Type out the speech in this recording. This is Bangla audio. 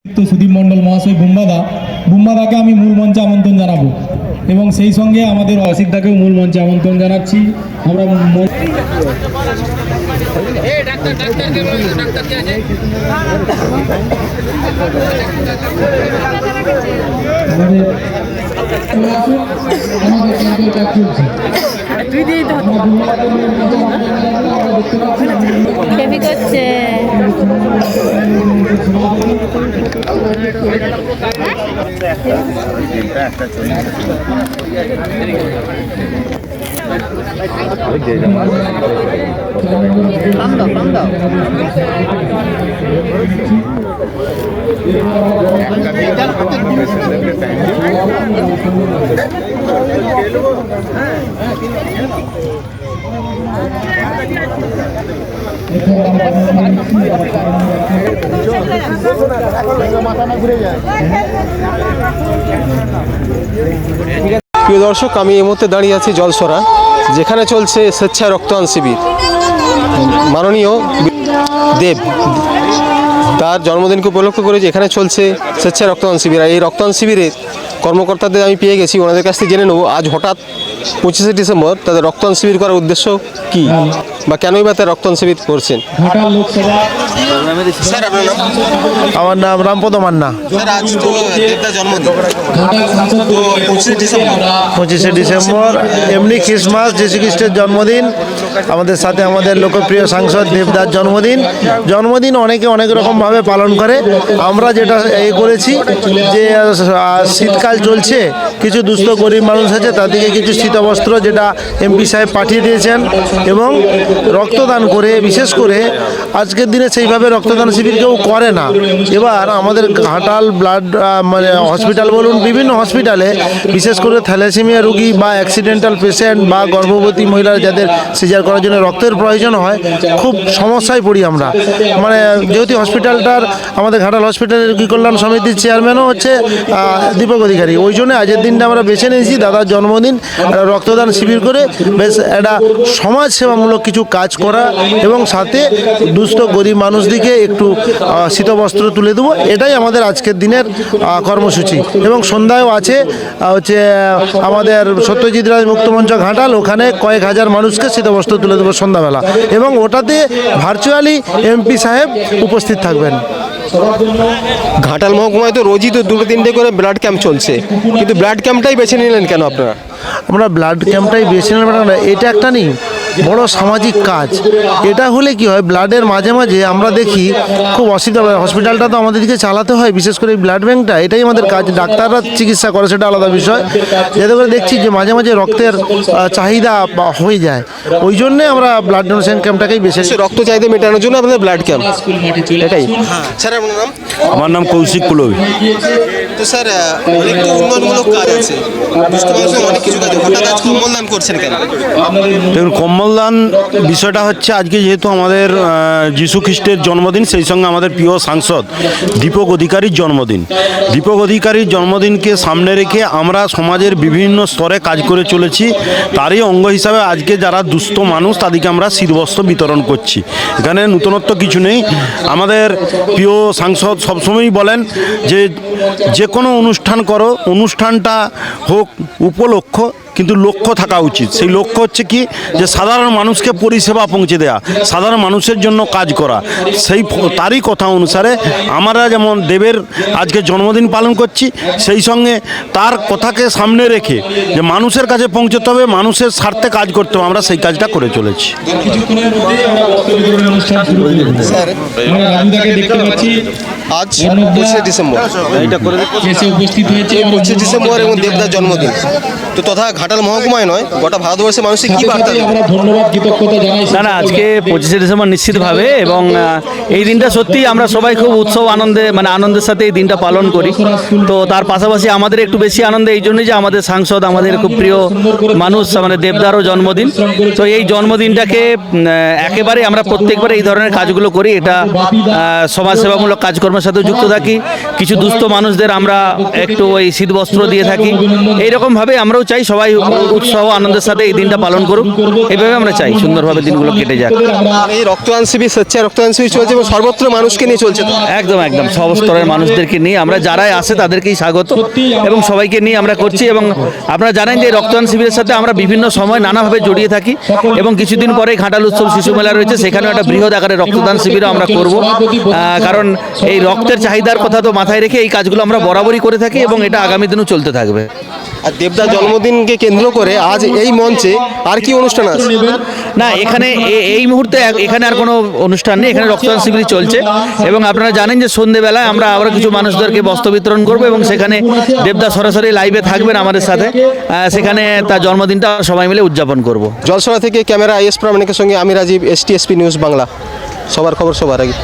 সুদীপ মণ্ডল মহাশয় বুম্বাদাকে আমি মূল মঞ্চে আমন্ত্রণ জানাবো এবং সেই সঙ্গে আমাদের অসিতদাকেও মূল মঞ্চে আমন্ত্রণ জানাচ্ছি। আমরা প্রিয় দর্শক, আমি এই মুহূর্তে দাঁড়িয়ে আছি জলসরা, যেখানে চলছে স্বেচ্ছা রক্তদান শিবির। মাননীয় দেব তার জন্মদিনকে উপলক্ষ করে এখানে চলছে স্বেচ্ছা রক্তদান শিবির। আর এই রক্তদান শিবিরের কর্মকর্তাদের আমি পেয়ে গেছি, ওনাদের কাছ থেকে জেনে নেব আজ হঠাৎ 25শে ডিসেম্বর তাদের রক্তদান শিবির করার উদ্দেশ্য কি বা কেনই বা তার রক্তদান শিবির করছেন। আমার নাম রামপদ মান্না। 25শে ডিসেম্বর এমনি ক্রিসমাস, যীশু খ্রিস্টের জন্মদিন। আমাদের সাথে আমাদের লোকপ্রিয় সাংসদ দেবদার জন্মদিন অনেকে অনেক রকমভাবে পালন করে। আমরা যেটা করেছি যে শীতকাল চলছে, কিছু দুস্থ গরিব মানুষ আছে, তাদেরকে কিছু শীতবস্ত্র যেটা এমপি সাহেব পাঠিয়ে দিয়েছেন এবং রক্তদান করে, বিশেষ করে আজকের দিনে সেইভাবে রক্তদান শিবির কেউ করে না। এবার আমাদের ঘাটাল ব্লাড হসপিটাল বলুন, বিভিন্ন হসপিটালে বিশেষ করে থ্যালাসেমিয়া রোগী বা অ্যাক্সিডেন্টাল পেশেন্ট বা গর্ভবতী মহিলারা যাদের সিজার করার জন্য রক্তের প্রয়োজন হয়, খুব সমস্যায় পড়ি আমরা। যেহেতু হসপিটালটার আমাদের ঘাটাল হসপিটালের রোগী কল্যাণ সমিতির চেয়ারম্যানও হচ্ছে দীপক অধিকারী, ওই জন্য আজকের দিনটা আমরা বেছে নিয়েছি দাদার জন্মদিন রক্তদান শিবির করে বেশ একটা সমাজ সেবামূলক কিছু কাজ করা এবং সাথে দুস্থ গরিব মানুষদিকে একটু শীতবস্ত্র তুলে দেবো, এটাই আমাদের আজকের দিনের কর্মসূচি। এবং সন্ধ্যায়ও আছে হচ্ছে আমাদের সত্যজিৎ রায় মুক্তমঞ্চ ঘাটাল, ওখানে কয়েক হাজার মানুষকে শীতবস্ত্র তুলে দেবো সন্ধ্যাবেলা, এবং ওটাতে ভার্চুয়ালি এমপি সাহেব উপস্থিত থাকবেন। ঘাটাল মহকুমায় তো রোজই তো 2-3টে করে ব্লাড ক্যাম্প চলছে, কিন্তু ব্লাড ক্যাম্পটাই বেছে নিলেন কেন আপনারা? আমরা ব্লাড ক্যাম্পটাই বেছে নেব না, এটা একটা নেই বড় সামাজিক কাজ। এটা হলে কি হয়, ব্লাডের মাঝে মাঝে আমরা দেখি খুব অসুবিধা হয়। হসপিটালটা তো আমাদেরকে চালাতে হয়, বিশেষ করে এই ব্লাড ব্যাঙ্কটা, এটাই আমাদের কাজ। ডাক্তাররা চিকিৎসা করে, সেটা আলাদা বিষয়। যাতে করে দেখছি যে মাঝে মাঝে রক্তের চাহিদা হয়ে যায়, ওই জন্যে আমরা ব্লাড ডোনেশন ক্যাম্পটাকেই বেছে নিই। রক্ত চাহিদা মেটানোর জন্য আপনাদের ব্লাড ক্যাম্প, এটাই। স্যার আপনার নাম? আমার নাম কৌশিক কুলবি। তো স্যার, অনেক তো উন্নয়নমূলক কাজ আছে, অনেক কিছু কাজ, হঠাৎ আজ কম্বলদান করছেন কেন? দেখুন, কম্বলদান বিষয়টা হচ্ছে আজকে যেহেতু আমাদের যীশু খ্রিস্টের জন্মদিন, সেই সঙ্গে আমাদের প্রিয় সাংসদ দীপক অধিকারীর জন্মদিন। দীপক অধিকারীর জন্মদিনকে সামনে রেখে আমরা সমাজের বিভিন্ন স্তরে কাজ করে চলেছি। তারই অঙ্গ হিসাবে আজকে যারা দুস্থ মানুষ তাদেরকে আমরা শীতবস্ত্র বিতরণ করছি। এখানে নতুনত্ব কিছু নেই। আমাদের প্রিয় সাংসদ সবসময়ই বলেন যে কোনো অনুষ্ঠান করো, অনুষ্ঠানটা হোক উপলক্ষ, কিন্তু লক্ষ্য থাকা উচিত। সেই লক্ষ্য হচ্ছে কি, যে সাধারণ মানুষকে পরিষেবা পৌঁছে দেওয়া, সাধারণ মানুষের জন্য কাজ করা। তারই কথা অনুসারে আমরা যেমন দেবের আজকে জন্মদিন পালন করছি, সেই সঙ্গে তার কথাকে সামনে রেখে যে মানুষের কাছে পৌঁছতে হবে, মানুষের স্বার্থে কাজ করতে হবে, আমরা সেই কাজটা করে চলেছি। আজ 25শে ডিসেম্বর, এইটা করে উপস্থিত হয়েছে 25শে ডিসেম্বর এবং দেবদার জন্মদিন। তো তথা ঘাটাল মহকুমায় নয়, গোটা ভারতবর্ষের মানুষের কি বার্তা? না, আজকে 25শে ডিসেম্বর নিশ্চিতভাবে, এবং এই দিনটা সত্যি আমরা সবাই খুব উৎসব আনন্দের সাথে এই দিনটা পালন করি। তো তার পাশাপাশি আমাদের একটু বেশি আনন্দ এই জন্যই যে আমাদের সাংসদ, আমাদের খুব প্রিয় মানুষ, আমাদের দেবদারও জন্মদিন। তো এই জন্মদিনটাকে একেবারে আমরা প্রত্যেকবার এই ধরনের কাজগুলো করি। এটা সমাজসেবামূলক কাজকর্মের সাথে যুক্ত থাকি। কিছু দুস্থ মানুষদের আমরা একটু ওই শীতবস্ত্র দিয়ে থাকি। এইরকমভাবে আমরাও চাই সবাই সবাই উৎসাহ আনন্দের সাথে এই দিনটা পালন করুক, এইভাবে আমরা চাই সুন্দরভাবে দিনগুলো কেটে যাক। এই রক্তদান শিবির, স্বেচ্ছায় রক্তদান শিবির চলছে এবং সর্বত্র মানুষকে নিয়ে চলছে তো। একদম একদম সব স্তরের মানুষদেরকে নিয়ে আমরা যারাই আসে তাদেরকেই স্বাগত এবং সবাইকে নিয়ে আমরা করছি। এবং আপনারা জানেন যে এই রক্তদান শিবিরের সাথে আমরা বিভিন্ন সময় নানাভাবে জড়িয়ে থাকি এবং কিছুদিন পরে ঘাটাল উৎসব শিশু মেলা রয়েছে, সেখানেও একটা বৃহৎ আকারে রক্তদান শিবিরও আমরা করব। কারণ এই রক্তের চাহিদার কথা তো মাথায় রেখে এই কাজগুলো আমরা বরাবরই করে থাকি এবং এটা আগামী দিনেও চলতে থাকবে। আর দেবদার জন্মদিনকে কেন্দ্র করে আজ এই মঞ্চে আর কি অনুষ্ঠান আছে? না, এখানে এই মুহূর্তে এখানে আর কোনো অনুষ্ঠান নেই, এখানে রক্তদান শিবির চলছে এবং আপনারা জানেন যে সন্ধ্যেবেলায় আমরা আবার কিছু মানুষদেরকে বস্ত্র বিতরণ করবো এবং সেখানে দেবদা সরাসরি লাইভে থাকবেন আমাদের সাথে, সেখানে তার জন্মদিনটা সবাই মিলে উদযাপন করব। জলসরা থেকে ক্যামেরা IS প্রামাণিকের সঙ্গে আমি রাজীব, STSP নিউজ বাংলা, সবার খবর সবার আগে।